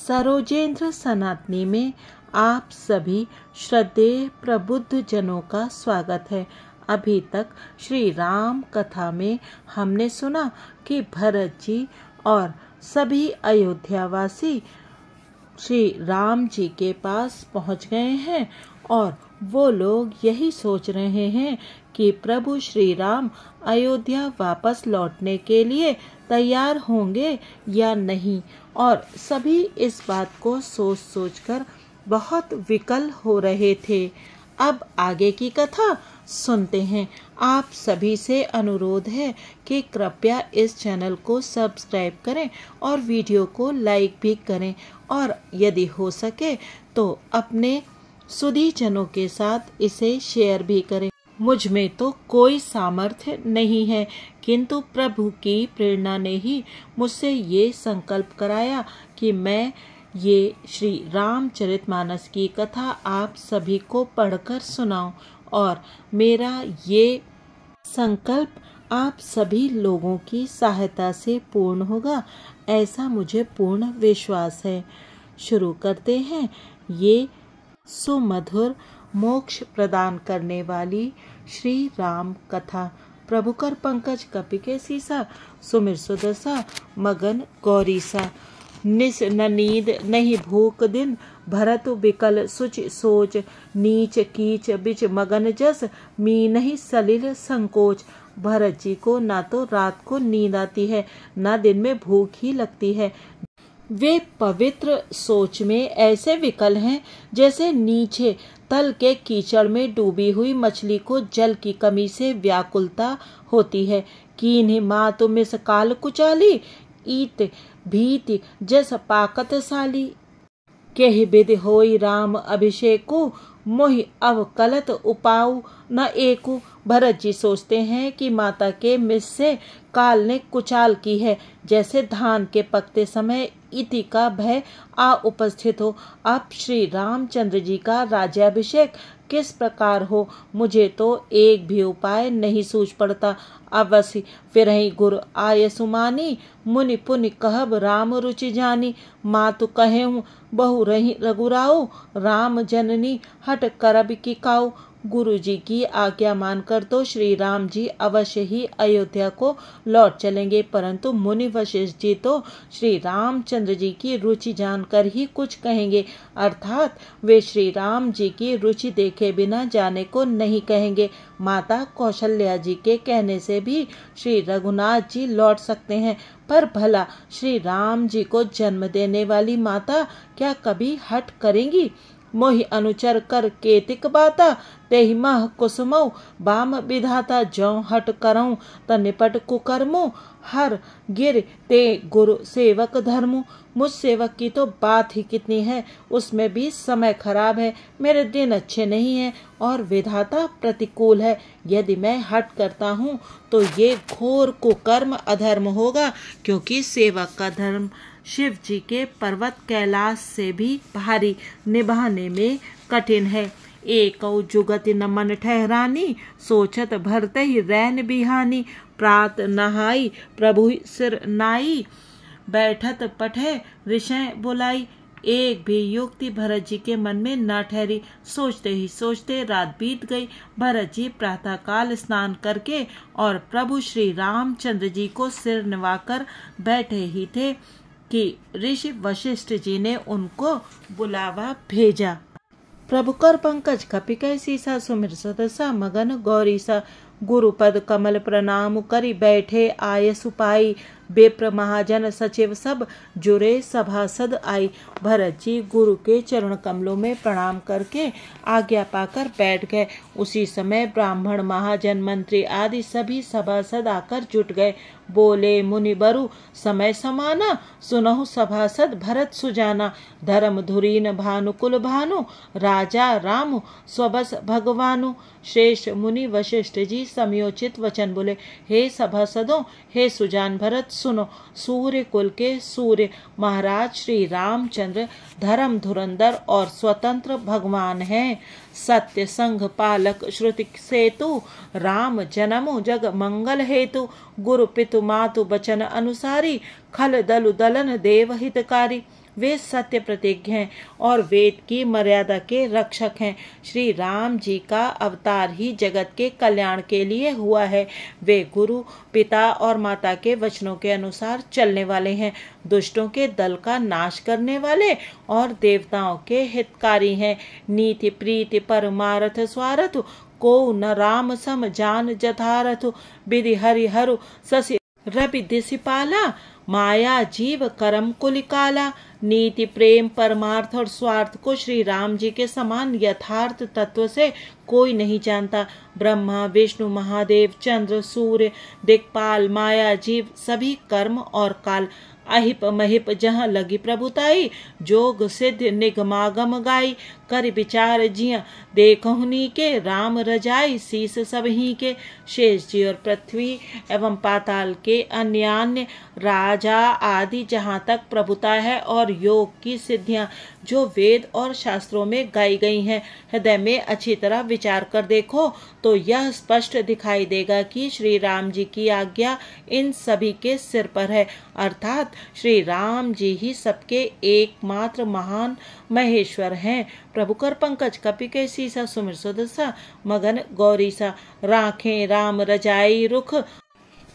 सरोजेंद्र सनातनी में आप सभी श्रद्धेय प्रबुद्ध जनों का स्वागत है। अभी तक श्री राम कथा में हमने सुना कि भरत जी और सभी अयोध्यावासी श्री राम जी के पास पहुंच गए हैं और वो लोग यही सोच रहे हैं कि प्रभु श्री राम अयोध्या वापस लौटने के लिए तैयार होंगे या नहीं, और सभी इस बात को सोच सोचकर बहुत विकल हो रहे थे। अब आगे की कथा सुनते हैं। आप सभी से अनुरोध है कि कृपया इस चैनल को सब्सक्राइब करें और वीडियो को लाइक भी करें, और यदि हो सके तो अपने सुधीजनों के साथ इसे शेयर भी करें। मुझ में तो कोई सामर्थ्य नहीं है, किंतु प्रभु की प्रेरणा ने ही मुझसे ये संकल्प कराया कि मैं ये श्री रामचरितमानस की कथा आप सभी को पढ़कर सुनाऊं, और मेरा ये संकल्प आप सभी लोगों की सहायता से पूर्ण होगा, ऐसा मुझे पूर्ण विश्वास है। शुरू करते हैं ये सुमधुर मोक्ष प्रदान करने वाली श्री राम कथा। प्रभुकर पंकज कपि के सीसा, सुमिर सुदसा मगन गौरीसा। निस न नींद नहीं भूख दिन, भरत विकल सुच सोच। नीच कीच बिच मगन जस, मी नहीं सलिल संकोच। भरत जी को ना तो रात को नींद आती है, ना दिन में भूख ही लगती है। वे पवित्र सोच में ऐसे विकल हैं जैसे नीचे तल के कीचड़ में डूबी हुई मछली को जल की कमी से व्याकुलता होती है। कीन्ह मातु मिस काल कुचाली, ईत भीति जस पाकत साली। केहि बिधि होई राम अभिषेकु, मोहि अवकलत उपाऊ न एकु। भरत जी सोचते हैं कि माता के मिस से काल ने कुचाल की है, जैसे धान के पकते समय इति का भय आ उपस्थित हो। अब श्री रामचंद्र जी का राज्याभिषेक किस प्रकार हो, मुझे तो एक भी उपाय नहीं सूझ पड़ता। अवश्य फिरहि गुर आय सुमानी, मुनि पुनि कहब राम रुचि जानी। मातु कहेहु बहु रही रघुराऊ, राम जननी हट करब की काऊ। गुरु जी की आज्ञा मानकर तो श्री राम जी अवश्य ही अयोध्या को लौट चलेंगे, परंतु मुनि वशिष्ठ जी तो श्री रामचंद्र जी की रुचि जानकर ही कुछ कहेंगे, अर्थात वे श्री राम जी की रुचि देखे बिना जाने को नहीं कहेंगे। माता कौशल्या जी के कहने से भी श्री रघुनाथ जी लौट सकते हैं, पर भला श्री राम जी को जन्म देने वाली माता क्या कभी हट करेंगी? मोहि अनुचर कर केतिक बाता, तेहि मह कुसुमऊ बाम विधाता। जौ हट करऊं त निपट कुकर्मो, हर गिर ते गुरु सेवक धर्मो। मुझ सेवक की तो बात ही कितनी है, उसमें भी समय खराब है, मेरे दिन अच्छे नहीं हैं और विधाता प्रतिकूल है। यदि मैं हट करता हूँ तो ये घोर कुकर्म अधर्म होगा, क्योंकि सेवक का धर्म शिव जी के पर्वत कैलाश से भी भारी, निभाने में कठिन है। एकौ जुगति न मन ठहरानी, सोचत भरते ही रैन बिहानी। प्रात नहाई प्रभु सिर नाई, बैठत पठे ऋषय बुलाई। एक भी युक्ति भरत जी के मन में न ठहरी। सोचते ही सोचते रात बीत गई। भरत जी प्रातः काल स्नान करके और प्रभु श्री रामचंद्र जी को सिर निवाकर बैठे ही थे कि ऋषि वशिष्ठ जी ने उनको बुलावा भेजा। प्रभुकर पंकज कपि कै सीसा, सुमिर सदसा मगन गौरीसा। गुरुपद कमल प्रणाम करि, बैठे आय सुपाई। विप्र महाजन सचिव सब, जुरे सभासद आई। भरत जी गुरु के चरण कमलों में प्रणाम करके आज्ञा पाकर बैठ गए। उसी समय ब्राह्मण महाजन मंत्री आदि सभी सभासद आकर जुट गए। बोले मुनि बरु समय समाना, सुनहु सभासद भरत सुजाना। धर्म धुरीन भानुकुल भानु, राजा राम स्वबस भगवानु। श्रेष्ठ मुनि वशिष्ठ जी समयोचित वचन बोले, हे सभासदों, हे सुजान भरत, सुनो। सूर्य कुल के सूर्य महाराज श्री रामचंद्र धर्म धुरंधर और स्वतंत्र भगवान हैं। सत्य संघ पालक श्रुति सेतु, राम जन्म जग मंगल हेतु। गुरु पितु मातु बचन अनुसारी, खल दलु दलन देव हितकारी। वे सत्य प्रतिज्ञ हैं और वेद की मर्यादा के रक्षक हैं। श्री राम जी का अवतार ही जगत के कल्याण के लिए हुआ है। वे गुरु, पिता और माता के वचनों के अनुसार चलने वाले हैं, दुष्टों के दल का नाश करने वाले और देवताओं के हितकारी हैं। नीति प्रीति परमारथ स्वारथ, को न राम सम जान जथारथ। विधि हरिहरु शशि रवि दिशिपाला, माया जीव करम कुलिकाला। नीति प्रेम परमार्थ और स्वार्थ को श्री राम जी के समान यथार्थ तत्व से कोई नहीं जानता। ब्रह्मा विष्णु महादेव चंद्र सूर्य दिक्पाल माया जीव सभी कर्म और काल, अहिप महिप जहाँ लगी प्रभुताई। जोग सिद्ध निगमागम गाई, कर विचार जिया देखहुनी के। राम रजाई शीस सब ही के। शेष जी और पृथ्वी एवं पाताल के अन्य राजा आदि जहाँ तक प्रभुता है और योग की सिद्धियां जो वेद और शास्त्रों में गाई गई हैं, हृदय में अच्छी तरह विचार कर देखो तो यह स्पष्ट दिखाई देगा कि श्री राम जी की आज्ञा इन सभी के सिर पर है, अर्थात श्री राम जी ही सबके एकमात्र महान महेश्वर हैं। प्रभु कर पंकज कपि के सीसा, सुमिर सुदसा मगन गौरी सा। राखें राम रजाई रुख,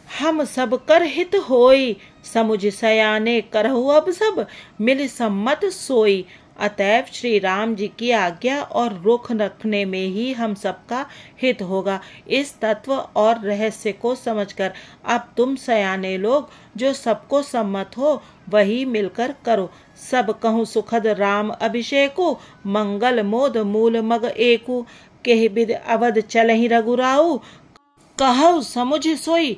हम सब कर हित होई। समुझ सयाने करहु अब सब, मिल सम्मत सोई। अतएव श्री राम जी की आज्ञा और रुख रखने में ही हम सबका हित होगा। इस तत्व और रहस्य को समझकर अब तुम सयाने लोग जो सबको सम्मत हो वही मिलकर करो। सब कहूँ सुखद राम अभिषेकु, मंगल मोद मूल मग एकु। केहि विद अवध चलहि रघुराऊ, कहु समुझ सोई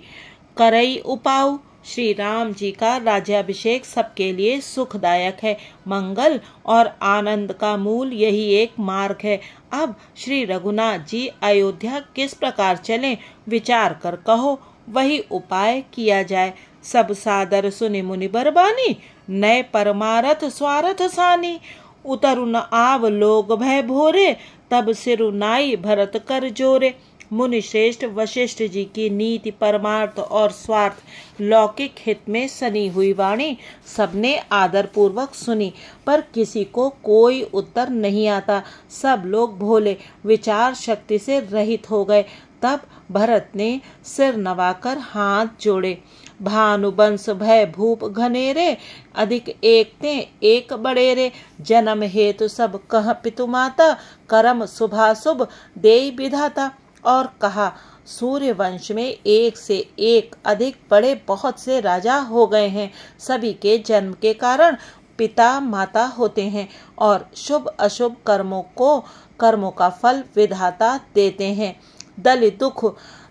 करई उपाऊ। श्री राम जी का राज्याभिषेक सबके लिए सुखदायक है। मंगल और आनंद का मूल यही एक मार्ग है। अब श्री रघुनाथ जी अयोध्या किस प्रकार चलें विचार कर कहो, वही उपाय किया जाए। सब सादर सुनि मुनि बरबानी, नए परमारथ स्वारथ सानी। उतरु न आव लोग भय भोरे, तब सिरु नाई भरत कर जोरे। मुनि श्रेष्ठ वशिष्ठ जी की नीति परमार्थ और स्वार्थ लौकिक हित में सनी हुई वाणी सबने आदर पूर्वक सुनी, पर किसी को कोई उत्तर नहीं आता। सब लोग भोले विचार शक्ति से रहित हो गए। तब भरत ने सिर नवाकर हाथ जोड़े। भानुवंश भय भूप घनेरे, अधिक एक ते एक बड़ेरे। जन्म हेतु सब कह पितु माता, करम शुभाशुभ देई विधाता। और कहा सूर्य वंश में एक से एक अधिक बड़े बहुत से राजा हो गए हैं। सभी के जन्म के कारण पिता माता होते हैं और शुभ अशुभ कर्मों का फल विधाता देते हैं। दलित दुख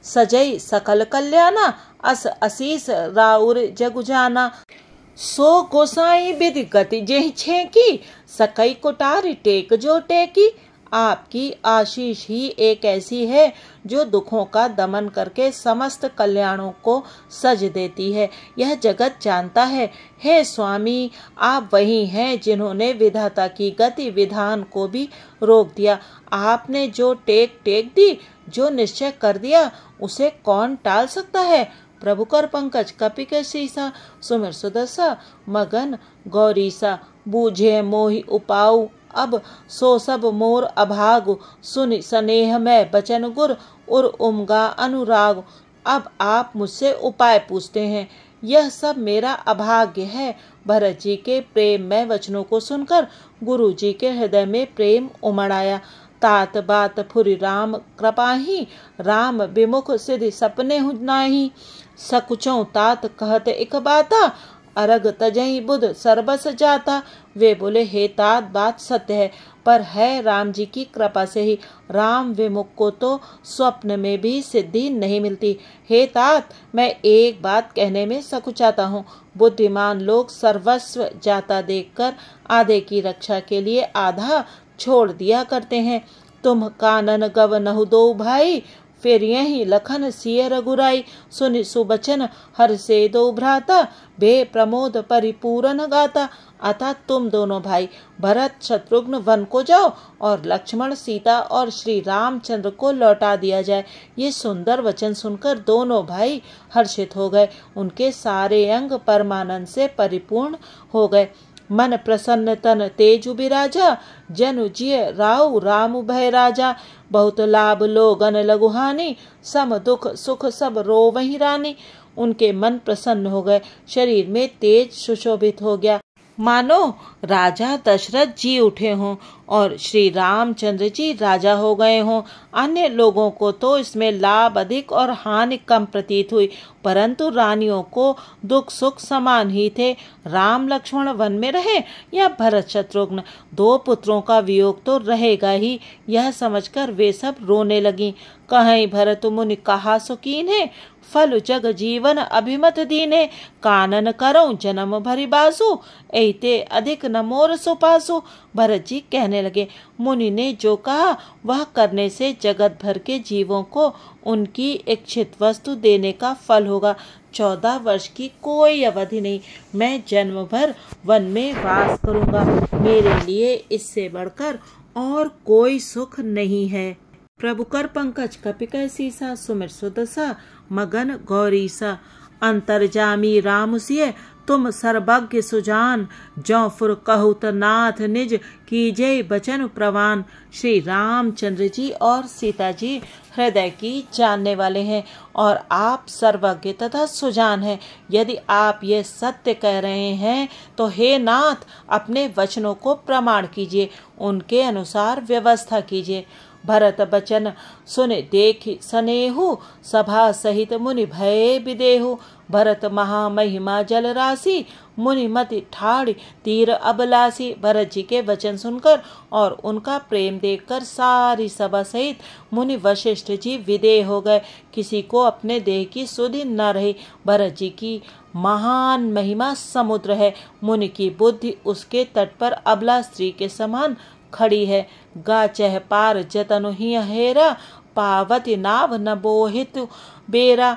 सजई सकल कल्याणा, अस असीस राउर जगु जाना। सो गोसाई विधि गति जेहि छेकी, सकई कुटारी टेक जो टेकी। आपकी आशीष ही एक ऐसी है जो दुखों का दमन करके समस्त कल्याणों को सज देती है, यह जगत जानता है। हे स्वामी, आप वही हैं जिन्होंने विधाता की गति विधान को भी रोक दिया। आपने जो टेक दी, जो निश्चय कर दिया, उसे कौन टाल सकता है। प्रभु कर पंकज कपि के सीसा, सुमिर सुदसा मगन गौरी सा। बूझे मोहि उपाऊ, अब सो सब मोर अभाग। सुनि स्नेह में बचन गुर, उर उमगा अनुराग। अब आप मुझसे उपाय पूछते हैं, यह सब मेरा अभाग्य है। भरत जी के प्रेम में वचनों को सुनकर गुरु जी के हृदय में प्रेम उमड़ आया। तात बात फुरि राम कृपाही, राम विमुख सिद्धि सपने नाही। सकुचों तात कहत एक बाता, अरग तजई बुध सर्बस जाता। वे बोले, हे तात बात सत्य है, पर है राम जी की कृपा से ही। राम विमुख को तो स्वप्न में भी सिद्धि नहीं मिलती। हे तात, मैं एक बात कहने में सकुचाता हूँ। बुद्धिमान लोग सर्वस्व जाता देखकर आधे की रक्षा के लिए आधा छोड़ दिया करते हैं। तुम कानन गव नहु दो भाई, फिर यही लखन सिय रघुराई। सुनि सुबचन हर से दो भ्राता, बे प्रमोद परिपूरन गाता। अतः तुम दोनों भाई भरत शत्रुघ्न वन को जाओ और लक्ष्मण सीता और श्री रामचंद्र को लौटा दिया जाए। ये सुंदर वचन सुनकर दोनों भाई हर्षित हो गए। उनके सारे अंग परमानंद से परिपूर्ण हो गए। मन प्रसन्न तन तेजु बिराजा, जनु जिय राउ राम भय राजा। बहुत लाभ लोगन लघु हानि, सम दुख सुख सब रोवहि रानी। उनके मन प्रसन्न हो गए, शरीर में तेज सुशोभित हो गया, मानो राजा दशरथ जी उठे हों और श्री रामचंद्र जी राजा हो गए हों। अन्य लोगों को तो इसमें लाभ अधिक और हानि कम प्रतीत हुई, परंतु रानियों को दुख सुख समान ही थे। राम लक्ष्मण वन में रहे या भरत शत्रुघ्न, दो पुत्रों का वियोग तो रहेगा ही, यह समझकर वे सब रोने लगीं। कहीं भरत मुनि कहा सुकीन है, फल जग जीवन अभिमत दीने। कानन करऊं जन्म भरी बासु, ऐते अधिक न मोर सुपासु। भरत जी कहने लगे, मुनि ने जो कहा वह करने से जगत भर के जीवों को उनकी इच्छित वस्तु देने का फल होगा। 14 वर्ष की कोई अवधि नहीं, मैं जन्म भर वन में वास करूंगा। मेरे लिए इससे बढ़कर और कोई सुख नहीं है। प्रभु कर पंकज कपिकै सीसा, सुमिर सुदसा मगन गौरीसा। अंतर्जामी राम सिय तुम सर्वज्ञ सुजान, जौ फुर कहूत नाथ निज कीजे बचन प्रवान। श्री रामचंद्र जी और सीता जी हृदय की जानने वाले हैं और आप सर्वज्ञ तथा सुजान हैं। यदि आप ये सत्य कह रहे हैं तो हे नाथ अपने वचनों को प्रमाण कीजिए, उनके अनुसार व्यवस्था कीजिए। भरत बचन सुन देखि सनेहु, सभा सहित मुनि भय विदेहु। भरत महामहिमा जल राशि, मुनि मति ठाड़ तीर अबलासी। भरत जी के वचन सुनकर और उनका प्रेम देखकर सारी सभा सहित मुनि वशिष्ठ जी विदेह हो गए। किसी को अपने देह की सुधि न रही। भरत जी की महान महिमा समुद्र है, मुनि की बुद्धि उसके तट पर अबला स्त्री के समान खड़ी है। गा चह पार जतनु ही हेरा, पावती नाव न बोहित बेरा।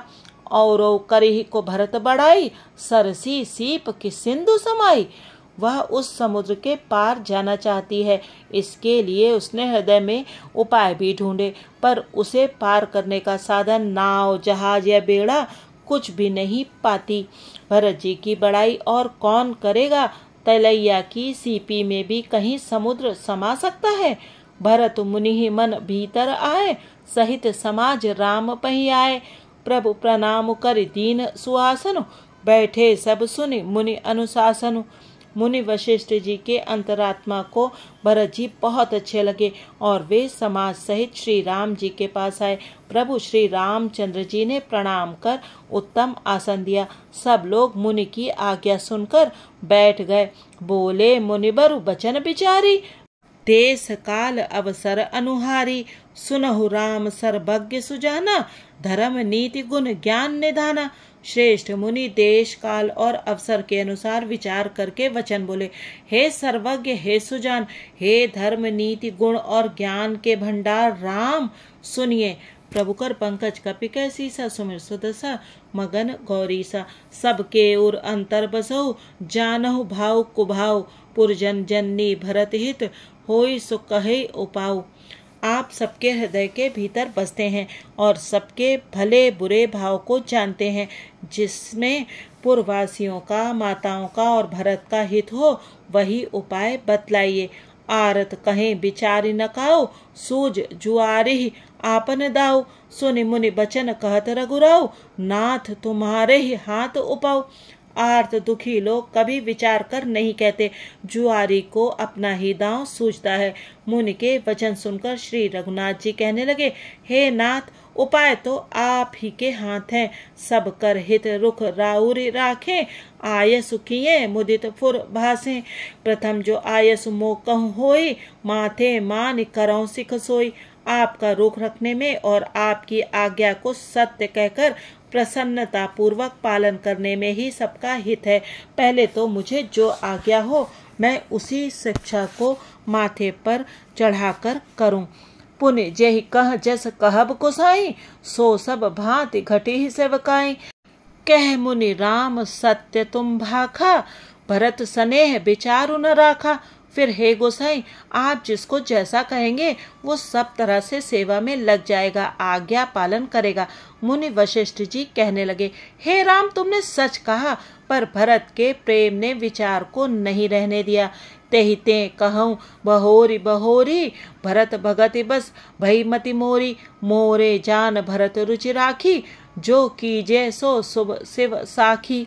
औरो करही को भरत बढ़ाई, सरसी सीप की सिंधु समाई। वह उस समुद्र के पार जाना चाहती है, इसके लिए उसने हृदय में उपाय भी ढूंढे, पर उसे पार करने का साधन नाव जहाज या बेड़ा कुछ भी नहीं पाती। भरत जी की बड़ाई और कौन करेगा। तलैया की सीपी में भी कहीं समुद्र समा सकता है। भरत मुनि ही मन भीतर आए, सहित समाज राम पही आए। प्रभु प्रणाम कर दीन सुहासन, बैठे सब सुनि मुनि अनुशासन। मुनि वशिष्ठ जी के अंतरात्मा को भरत जी बहुत अच्छे लगे और वे समाज सहित श्री राम जी के पास आए। प्रभु श्री रामचंद्र जी ने प्रणाम कर उत्तम आसन दिया। सब लोग मुनि की आज्ञा सुनकर बैठ गए। बोले मुनिबर बचन बिचारी, देश काल अवसर अनुहारी। सुनहु राम सर्वज्ञ सुजाना, धर्म नीति गुण ज्ञान निधाना। श्रेष्ठ मुनि देश काल और अवसर के अनुसार विचार करके वचन बोले। हे सर्वज्ञ, हे सुजान, हे धर्म नीति गुण और ज्ञान के भंडार राम, सुनिए। प्रभु कर पंकज कपिकै सीसा, सुमिर सुदसा मगन गौरीसा। सबके उर अंतर बसहु, जानहु भाव कुभाव। पुरजन जननी भरत हित, होई सो कहे उपाऊ। आप सबके हृदय के भीतर बसते हैं और सबके भले बुरे भाव को जानते हैं। जिसमें पूर्ववासियों का, माताओं का और भरत का हित हो, वही उपाय बतलाइए। आरत कहें विचारी न काओ, सूझ जुआरी आपन दाऊ। सुनि मुनि बचन कहत रघुराऊ, नाथ तुम्हारे ही हाथ उपाऊ। आर्त दुखी लोग कभी विचार कर नहीं कहते, जुआरी को अपना ही दांव सूझता है। मुनि के वचन सुनकर श्री रघुनाथ जी कहने लगे, हे नाथ, उपाय तो आप ही के हाथ हैं। सब कर हित रुख राउरी राखें, आयसु किए मुदित फुर भासें। प्रथम जो आयसु मोह कहूँ होई, माथे मान करौं सिख सोई। आपका रुख रखने में और आपकी आज्ञा को सत्य कहकर प्रसन्नता पूर्वक पालन करने में ही सबका हित है। पहले तो मुझे जो आज्ञा हो मैं उसी शिक्षा को माथे पर चढ़ाकर करूं। पुण्य जेहि कह जस कहब गोसाई, सो सब भांति घटी ही सेवकाई। कह मुनि राम सत्य तुम भाखा, भरत स्नेह विचारु न राखा। फिर हे गोसाई, आप जिसको जैसा कहेंगे वो सब तरह से सेवा में लग जाएगा, आज्ञा पालन करेगा। मुनि वशिष्ठ जी कहने लगे, हे राम, तुमने सच कहा। पर भरत के प्रेम ने विचार को नहीं रहने दिया। तेहि ते कहूँ बहोरी बहोरी, भरत भगति बस भई मति मोरी। मोरे जान भरत रुचि राखी, जो कीजे सो शुभ शिव साखी।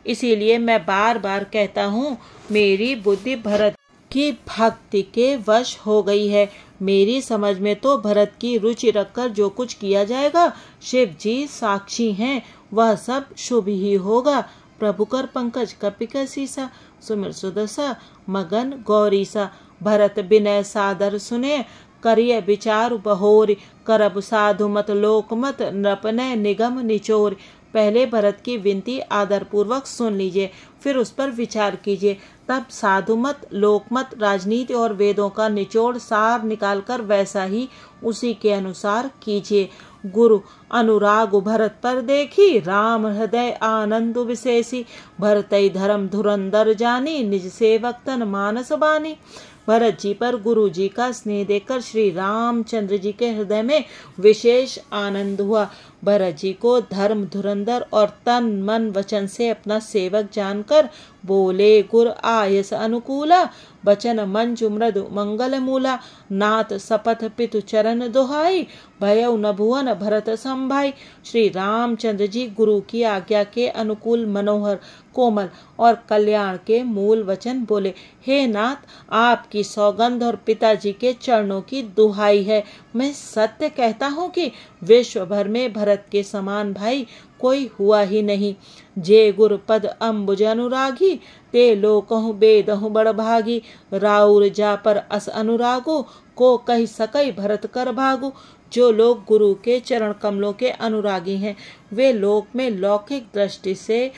इसीलिए मैं बार बार कहता हूँ, मेरी बुद्धि भरत की भक्ति के वश हो गई है। मेरी समझ में तो भरत की रुचि रखकर जो कुछ किया जाएगा, शिव जी साक्षी हैं, वह सब शुभ ही होगा। प्रभु कर पंकज कपिक सीसा, सुमिर सुदसा मगन गौरीसा। भरत विनय सादर सुने, करिय विचार बहोर। करब साधु मत लोक मत, नृपनय निगम निचोर। पहले भरत की विनती आदर पूर्वक सुन लीजिए, फिर उस पर विचार कीजिए। तब साधु मत, लोक मत, राजनीति और वेदों का निचोड़ सार निकालकर वैसा ही उसी के अनुसार कीजिए। गुरु अनुराग भरत पर देखी, राम हृदय आनंद विशेषी। भरतई धर्म धुरंधर जानी, निज सेवक तन मानस बानी। भरत जी पर गुरु जी का स्नेह देखकर श्री रामचंद्र जी के हृदय में विशेष आनंद हुआ। भरत जी को धर्म धुरंधर और तन मन वचन से अपना सेवक जानकर बोले, गुर आयस अनुकूला, बचन मंजु मृदु मंगल मूला। नाथ सपथ पितु चरण दुहाई, भयउ न भुवन भरत संभाई। श्री रामचंद्र जी गुरु की आज्ञा के अनुकूल मनोहर, कोमल और कल्याण के मूल वचन बोले। हे नाथ, आपकी सौगंध और पिताजी के चरणों की दुहाई है। मैं सत्य कहता हूँ कि विश्व भर में भरत के समान भाई कोई हुआ ही नहीं। जे गुर पद अम्बुज अनुरागी, ते लोकहु बेदहु बड़ भागी। राउर जा पर अस अनुरागो, को कही सकई भरत कर भागो। जो लोग गुरु के चरण कमलों के अनुरागी हैं, वे लोक में लौकिक दृष्टि से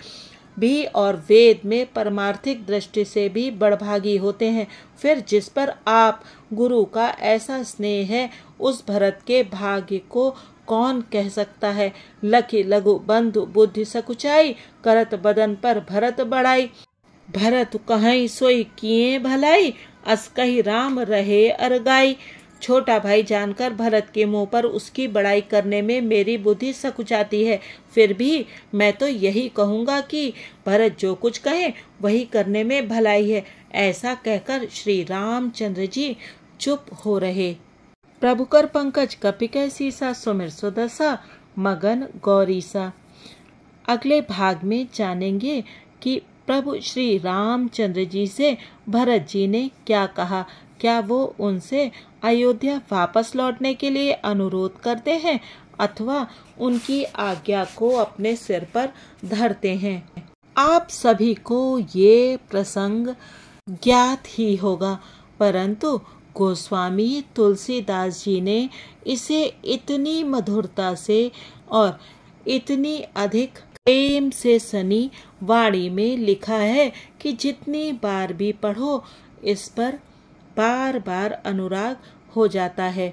भी और वेद में परमार्थिक दृष्टि से भी बड़भागी होते हैं। फिर जिस पर आप गुरु का ऐसा स्नेह है, उस भरत के भाग्य को कौन कह सकता है। लखी लघु बंधु बुद्धि सकुचाई, करत बदन पर भरत बढ़ाई। भरत कहीं सोई किए भलाई, अस कही राम रहे अरगाई। छोटा भाई जानकर भरत के मुंह पर उसकी बड़ाई करने में मेरी बुद्धि सकुचाती है। फिर भी मैं तो यही कहूँगा कि भरत जो कुछ कहे वही करने में भलाई है। ऐसा कहकर श्री रामचंद्र जी चुप हो रहे। प्रभु कर पंकज कपिक सीसा, सुमिर सुदसा मगन गौरीसा। अगले भाग में जानेंगे कि प्रभु श्री रामचंद्र जी से भरत जी ने क्या कहा। क्या वो उनसे अयोध्या वापस लौटने के लिए अनुरोध करते हैं अथवा उनकी आज्ञा को अपने सिर पर धरते हैं। आप सभी को ये प्रसंग ज्ञात ही होगा, परंतु गोस्वामी तुलसीदास जी ने इसे इतनी मधुरता से और इतनी अधिक प्रेम से सनी वाणी में लिखा है कि जितनी बार भी पढ़ो इस पर बार बार अनुराग हो जाता है।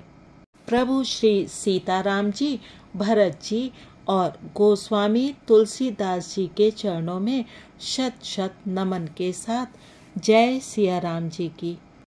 प्रभु श्री सीताराम जी, भरत जी और गोस्वामी तुलसीदास जी के चरणों में शत शत नमन के साथ जय सिया राम जी की।